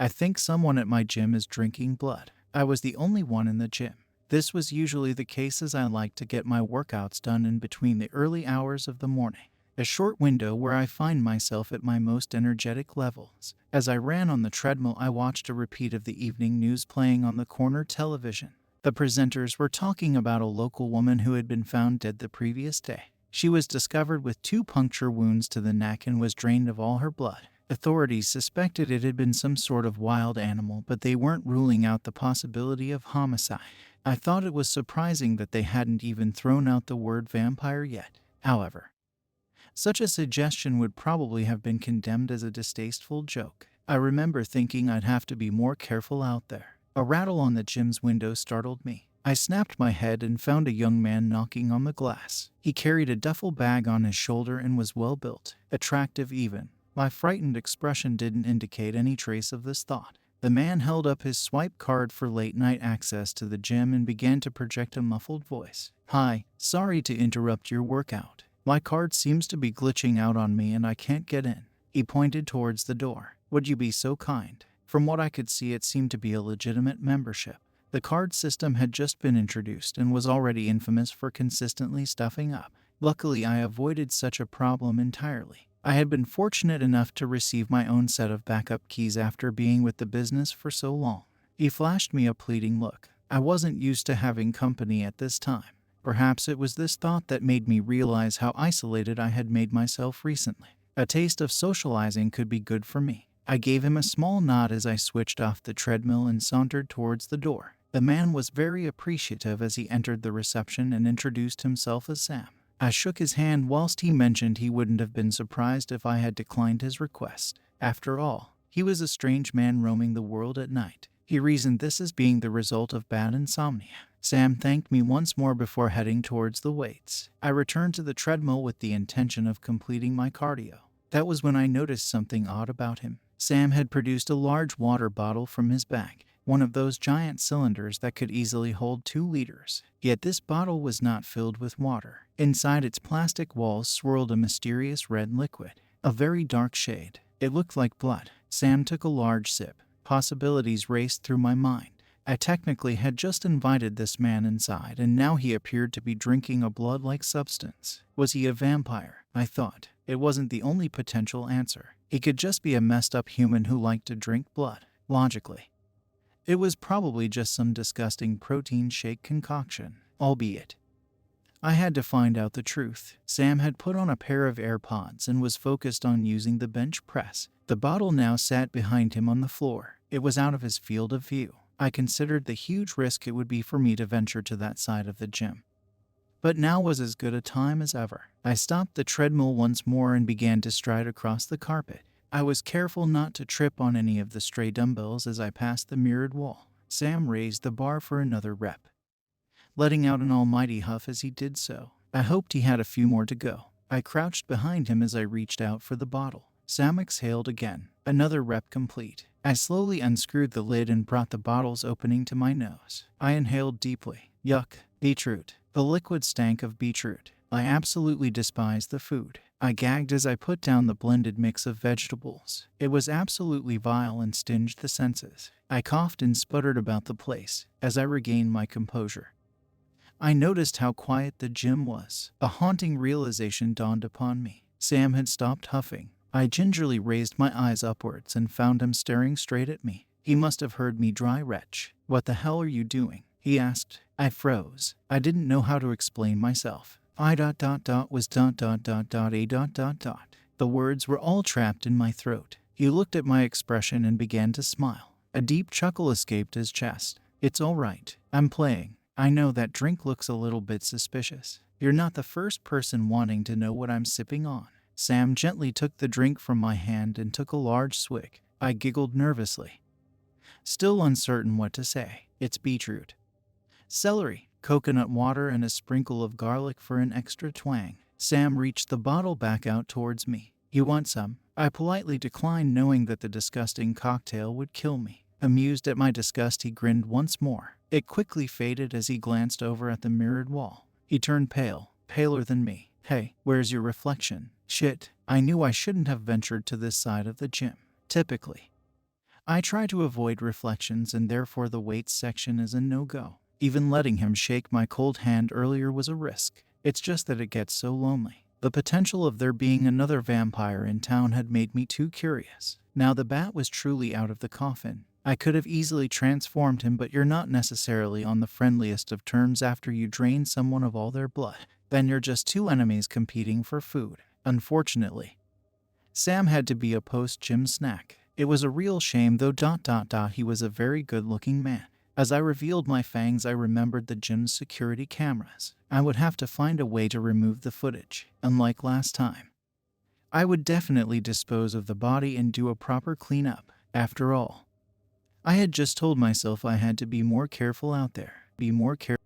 I think someone at my gym is drinking blood. I was the only one in the gym. This was usually the case as I like to get my workouts done in between the early hours of the morning, a short window where I find myself at my most energetic levels. As I ran on the treadmill, I watched a repeat of the evening news playing on the corner television. The presenters were talking about a local woman who had been found dead the previous day. She was discovered with 2 puncture wounds to the neck and was drained of all her blood. Authorities suspected it had been some sort of wild animal, but they weren't ruling out the possibility of homicide. I thought it was surprising that they hadn't even thrown out the word vampire yet. However, such a suggestion would probably have been condemned as a distasteful joke. I remember thinking I'd have to be more careful out there. A rattle on the gym's window startled me. I snapped my head and found a young man knocking on the glass. He carried a duffel bag on his shoulder and was well built, attractive even. My frightened expression didn't indicate any trace of this thought. The man held up his swipe card for late-night access to the gym and began to project a muffled voice. "Hi, sorry to interrupt your workout. My card seems to be glitching out on me and I can't get in." He pointed towards the door. "Would you be so kind?" From what I could see, it seemed to be a legitimate membership. The card system had just been introduced and was already infamous for consistently stuffing up. Luckily, I avoided such a problem entirely. I had been fortunate enough to receive my own set of backup keys after being with the business for so long. He flashed me a pleading look. I wasn't used to having company at this time. Perhaps it was this thought that made me realize how isolated I had made myself recently. A taste of socializing could be good for me. I gave him a small nod as I switched off the treadmill and sauntered towards the door. The man was very appreciative as he entered the reception and introduced himself as Sam. I shook his hand whilst he mentioned he wouldn't have been surprised if I had declined his request. After all, he was a strange man roaming the world at night. He reasoned this as being the result of bad insomnia. Sam thanked me once more before heading towards the weights. I returned to the treadmill with the intention of completing my cardio. That was when I noticed something odd about him. Sam had produced a large water bottle from his bag, one of those giant cylinders that could easily hold 2 liters. Yet this bottle was not filled with water. Inside its plastic walls swirled a mysterious red liquid, a very dark shade. It looked like blood. Sam took a large sip. Possibilities raced through my mind. I technically had just invited this man inside, and now he appeared to be drinking a blood-like substance. Was he a vampire? I thought. It wasn't the only potential answer. He could just be a messed-up human who liked to drink blood. Logically, it was probably just some disgusting protein shake concoction, albeit I had to find out the truth. Sam had put on a pair of AirPods and was focused on using the bench press. The bottle now sat behind him on the floor. It was out of his field of view. I considered the huge risk it would be for me to venture to that side of the gym. But now was as good a time as ever. I stopped the treadmill once more and began to stride across the carpet. I was careful not to trip on any of the stray dumbbells as I passed the mirrored wall. Sam raised the bar for another rep, letting out an almighty huff as he did so. I hoped he had a few more to go. I crouched behind him as I reached out for the bottle. Sam exhaled again. Another rep complete. I slowly unscrewed the lid and brought the bottle's opening to my nose. I inhaled deeply. Yuck. Beetroot. The liquid stank of beetroot. I absolutely despised the food. I gagged as I put down the blended mix of vegetables. It was absolutely vile and stinged the senses. I coughed and sputtered about the place as I regained my composure. I noticed how quiet the gym was. A haunting realization dawned upon me. Sam had stopped huffing. I gingerly raised my eyes upwards and found him staring straight at me. He must have heard me dry retch. "What the hell are you doing?" he asked. I froze. I didn't know how to explain myself. Was a. The words were all trapped in my throat. He looked at my expression and began to smile. A deep chuckle escaped his chest. "It's all right. I'm playing. I know that drink looks a little bit suspicious. You're not the first person wanting to know what I'm sipping on." Sam gently took the drink from my hand and took a large swig. I giggled nervously, still uncertain what to say. "It's beetroot, celery, coconut water, and a sprinkle of garlic for an extra twang." Sam reached the bottle back out towards me. "You want some?" I politely declined, knowing that the disgusting cocktail would kill me. Amused at my disgust, he grinned once more. It quickly faded as he glanced over at the mirrored wall. He turned pale, paler than me. "Hey, where's your reflection?" Shit, I knew I shouldn't have ventured to this side of the gym. Typically, I try to avoid reflections, and therefore the weights section is a no-go. Even letting him shake my cold hand earlier was a risk. It's just that it gets so lonely. The potential of there being another vampire in town had made me too curious. Now the bat was truly out of the coffin. I could have easily transformed him, but you're not necessarily on the friendliest of terms after you drain someone of all their blood. Then you're just two enemies competing for food. Unfortunately, Sam had to be a post-gym snack. It was a real shame though. He was a very good-looking man. As I revealed my fangs, I remembered the gym's security cameras. I would have to find a way to remove the footage. Unlike last time, I would definitely dispose of the body and do a proper cleanup. After all, I had just told myself I had to be more careful out there. Be more careful.